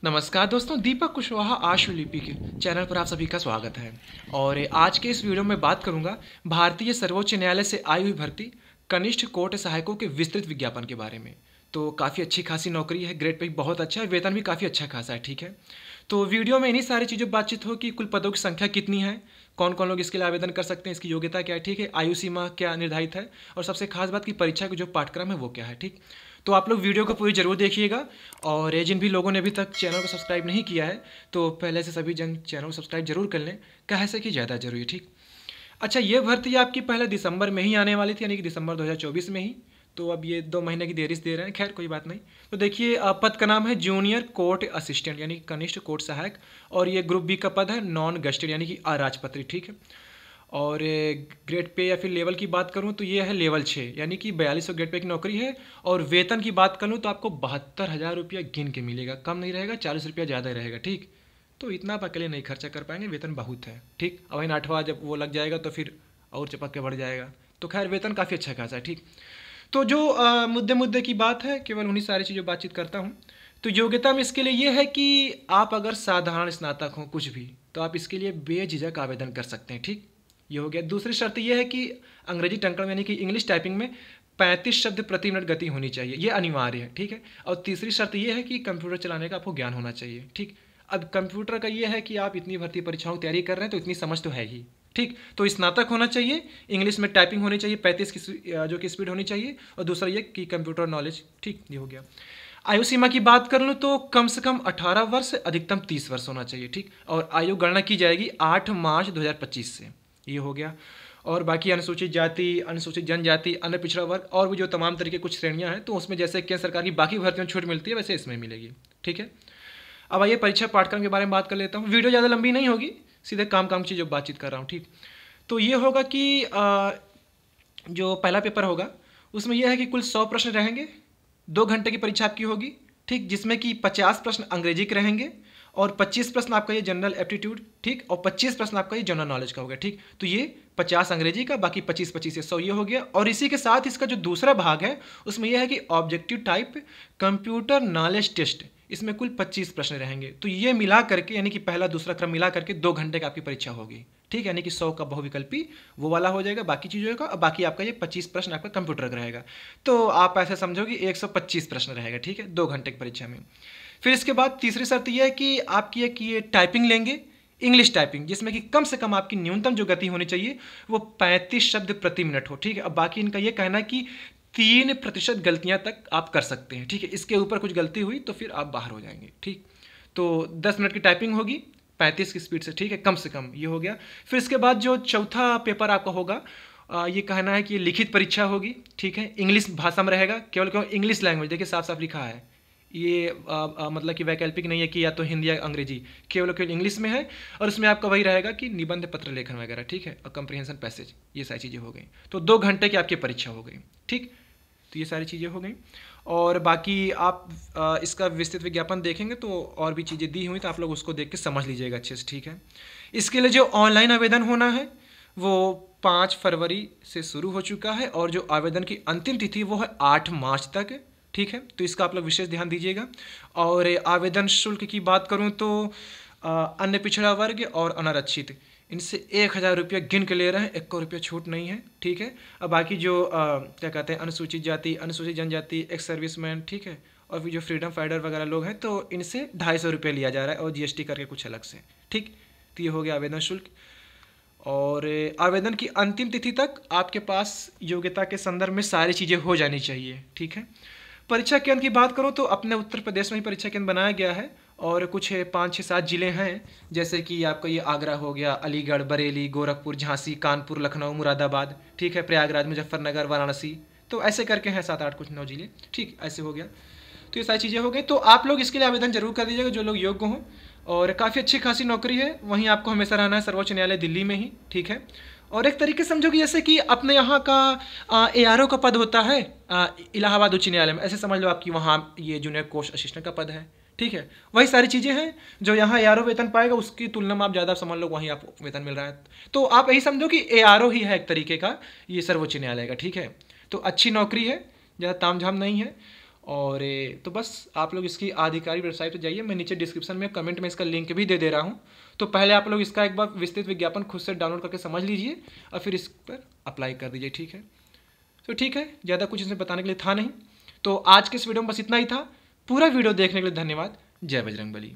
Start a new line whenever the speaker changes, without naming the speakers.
नमस्कार दोस्तों, दीपक कुशवाहा आशुलिपि के चैनल पर आप सभी का स्वागत है। और आज के इस वीडियो में बात करूंगा भारतीय सर्वोच्च न्यायालय से आई हुई भर्ती कनिष्ठ कोर्ट सहायकों के विस्तृत विज्ञापन के बारे में। तो काफ़ी अच्छी खासी नौकरी है, ग्रेड पे बहुत अच्छा है, वेतन भी काफ़ी अच्छा खासा है। ठीक है, तो वीडियो में इन्हीं सारी चीज़ों पर बातचीत हो कि कुल पदों की संख्या कितनी है, कौन कौन लोग इसके लिए आवेदन कर सकते हैं, इसकी योग्यता क्या है, ठीक है, आयु सीमा क्या निर्धारित है, और सबसे खास बात की परीक्षा का जो पाठ्यक्रम है वो क्या है। ठीक, तो आप लोग वीडियो को पूरी जरूर देखिएगा। और जिन भी लोगों ने अभी तक चैनल को सब्सक्राइब नहीं किया है तो पहले से सभी जन चैनल को सब्सक्राइब जरूर कर लें, कहे से कि ज़्यादा जरूरी है। ठीक, अच्छा, ये भर्ती आपकी पहले दिसंबर में ही आने वाली थी, यानी कि दिसंबर 2024 में ही। तो अब ये 2 महीने की देरी से दे रहे हैं, खैर कोई बात नहीं। तो देखिए, पद का नाम है जूनियर कोर्ट असिस्टेंट यानी कि कनिष्ठ कोर्ट सहायक, और ये ग्रुप बी का पद है नॉन गस्टेड यानी कि अराजपत्री। ठीक है, और ग्रेड पे या फिर लेवल की बात करूं तो ये है लेवल 6 यानी कि 4200 ग्रेड पे की नौकरी है। और वेतन की बात करूं तो आपको 72,000 रुपया गिन के मिलेगा, कम नहीं रहेगा, 40 रुपया ज़्यादा रहेगा। ठीक, तो इतना आप अकेले नहीं खर्चा कर पाएंगे, वेतन बहुत है। ठीक, अब इन 8वां जब वो लग जाएगा तो फिर और चपक के बढ़ जाएगा। तो खैर वेतन काफ़ी अच्छा खासा है। ठीक, तो जो मुद्दे की बात है, केवल उन्हीं सारी चीज़ों बातचीत करता हूँ। तो योग्यता में इसके लिए ये है कि आप अगर साधारण स्नातक हों कुछ भी, तो आप इसके लिए बेझिझक आवेदन कर सकते हैं। ठीक, ये हो गया। दूसरी शर्त यह है कि अंग्रेजी टंकण यानी कि इंग्लिश टाइपिंग में 35 शब्द प्रति मिनट गति होनी चाहिए, ये अनिवार्य है। ठीक है, और तीसरी शर्त यह है कि कंप्यूटर चलाने का आपको ज्ञान होना चाहिए। ठीक, अब कंप्यूटर का ये है कि आप इतनी भर्ती परीक्षाओं की तैयारी कर रहे हैं तो इतनी समझ तो है ही। ठीक, तो स्नातक होना चाहिए, इंग्लिश में टाइपिंग होनी चाहिए 35 की जो कि स्पीड होनी चाहिए, और दूसरा ये कि कंप्यूटर नॉलेज। ठीक, ये हो गया। आयु सीमा की बात कर लूँ तो कम से कम 18 वर्ष, अधिकतम 30 वर्ष होना चाहिए। ठीक, और आयु गणना की जाएगी 8 मार्च 2025 से। ये हो गया। और बाकी अनुसूचित जाति, अनुसूचित जनजाति, अन्य पिछड़ा वर्ग और भी जो तमाम तरीके कुछ श्रेणियां हैं, तो उसमें जैसे केंद्र सरकार की बाकी भर्तियों में छूट मिलती है वैसे इसमें मिलेगी। ठीक है, अब आइए परीक्षा पाठ्यक्रम के बारे में बात कर लेता हूँ। वीडियो ज़्यादा लंबी नहीं होगी, सीधे काम की चीज़ बातचीत कर रहा हूँ। ठीक, तो ये होगा कि जो पहला पेपर होगा उसमें यह है कि कुल 100 प्रश्न रहेंगे, 2 घंटे की परीक्षा आपकी होगी। ठीक, जिसमें कि 50 प्रश्न अंग्रेजी के रहेंगे और 25 प्रश्न आपका ये जनरल एप्टीट्यूड। ठीक, और 25 प्रश्न आपका ये जनरल नॉलेज का हो गया। ठीक, तो ये 50 अंग्रेजी का, बाकी 25 से 100 ये हो गया। और इसी के साथ इसका जो दूसरा भाग है उसमें यह है कि objective type computer knowledge test, इसमें कुल 25 प्रश्न रहेंगे। तो ये मिला करके यानी कि पहला दूसरा क्रम मिला करके 2 घंटे की आपकी परीक्षा होगी। ठीक, यानी कि 100 का बहुविकल्पी वो वाला हो जाएगा बाकी चीज़ों का, और बाकी आपका ये 25 प्रश्न आपका कंप्यूटर का रहेगा। तो आप ऐसे समझो कि 125 प्रश्न रहेगा। ठीक है, 2 घंटे की परीक्षा में। फिर इसके बाद तीसरी शर्त यह है कि आपकी एक ये टाइपिंग लेंगे, इंग्लिश टाइपिंग, जिसमें कि कम से कम आपकी न्यूनतम जो गति होनी चाहिए वो 35 शब्द प्रति मिनट हो। ठीक है, अब बाकी इनका ये कहना है कि 3% गलतियां तक आप कर सकते हैं। ठीक है, इसके ऊपर कुछ गलती हुई तो फिर आप बाहर हो जाएंगे। ठीक, तो 10 मिनट की टाइपिंग होगी 35 की स्पीड से। ठीक है, कम से कम ये हो गया। फिर इसके बाद जो चौथा पेपर आपका होगा, ये कहना है कि लिखित परीक्षा होगी। ठीक है, इंग्लिश भाषा में रहेगा, केवल इंग्लिश लैंग्वेज, देखिए साफ साफ लिखा है ये, मतलब कि वैकल्पिक नहीं है कि या तो हिंदी या अंग्रेजी, केवल इंग्लिश में है। और उसमें आपका वही रहेगा कि निबंध पत्र लेखन वगैरह। ठीक है, और कंप्रीहेंशन पैसेज, ये सारी चीज़ें हो गई। तो 2 घंटे की आपकी परीक्षा हो गई। ठीक, तो ये सारी चीज़ें हो गई। और बाकी आप इसका विस्तृत विज्ञापन देखेंगे तो और भी चीज़ें दी हुई, तो आप लोग उसको देख के समझ लीजिएगा अच्छे से। ठीक है, इसके लिए जो ऑनलाइन आवेदन होना है वो 5 फरवरी से शुरू हो चुका है, और जो आवेदन की अंतिम तिथि वो है 8 मार्च तक। ठीक है, तो इसका आप लोग विशेष ध्यान दीजिएगा। और आवेदन शुल्क की बात करूं तो अन्य पिछड़ा वर्ग और अनारक्षित, इनसे 1,000 रुपया गिन के ले रहे हैं, 1 रुपया छूट नहीं है। ठीक है, अब बाकी जो क्या कहते हैं अनुसूचित जाति, अनुसूचित जनजाति, एक्स सर्विसमैन, ठीक है, और भी जो फ्रीडम फाइटर वगैरह लोग हैं तो इनसे 250 रुपये लिया जा रहा है, और GST करके कुछ अलग से। ठीक, तो ये हो गया आवेदन शुल्क। और आवेदन की अंतिम तिथि तक आपके पास योग्यता के संदर्भ में सारी चीज़ें हो जानी चाहिए। ठीक है, परीक्षा केंद्र की बात करूं तो अपने उत्तर प्रदेश में ही परीक्षा केंद्र बनाया गया है, और कुछ 5, 6, 7 जिले हैं, जैसे कि आपका ये आगरा हो गया, अलीगढ़, बरेली, गोरखपुर, झांसी, कानपुर, लखनऊ, मुरादाबाद, ठीक है, प्रयागराज, मुजफ्फरनगर, वाराणसी, तो ऐसे करके हैं 7, 8 कुछ 9 जिले। ठीक, ऐसे हो गया। तो ये सारी चीज़ें हो गई। तो आप लोग इसके लिए आवेदन जरूर कर दीजिएगा जो लोग योग्य हों, और काफ़ी अच्छी खासी नौकरी है। वहीं आपको हमेशा रहना है सर्वोच्च न्यायालय दिल्ली में ही। ठीक है, और एक तरीके से समझो कि जैसे कि अपने यहाँ का ARO का पद होता है इलाहाबाद उच्च न्यायालय में, ऐसे समझ लो आपकी वहाँ ये जूनियर कोर्ट असिस्टेंट का पद है। ठीक है, वही सारी चीज़ें हैं जो यहाँ ARO वेतन पाएगा उसकी तुलना में आप ज़्यादा समझ लो वहीं आपको वेतन मिल रहा है। तो आप यही समझो कि ARO ही है एक तरीके का ये सर्वोच्च न्यायालय का। ठीक है, तो अच्छी नौकरी है, ज़्यादा तामझाम नहीं है। और तो बस आप लोग इसकी आधिकारिक वेबसाइट पर जाइए, मैं नीचे डिस्क्रिप्शन में कमेंट में इसका लिंक भी दे रहा हूँ। तो पहले आप लोग इसका एक बार विस्तृत विज्ञापन खुद से डाउनलोड करके समझ लीजिए और फिर इस पर अप्लाई कर दीजिए, ठीक है। तो ठीक है, ज़्यादा कुछ इसमें बताने के लिए था नहीं। तो आज के इस वीडियो में बस इतना ही था। पूरा वीडियो देखने के लिए धन्यवाद। जय बजरंगबली।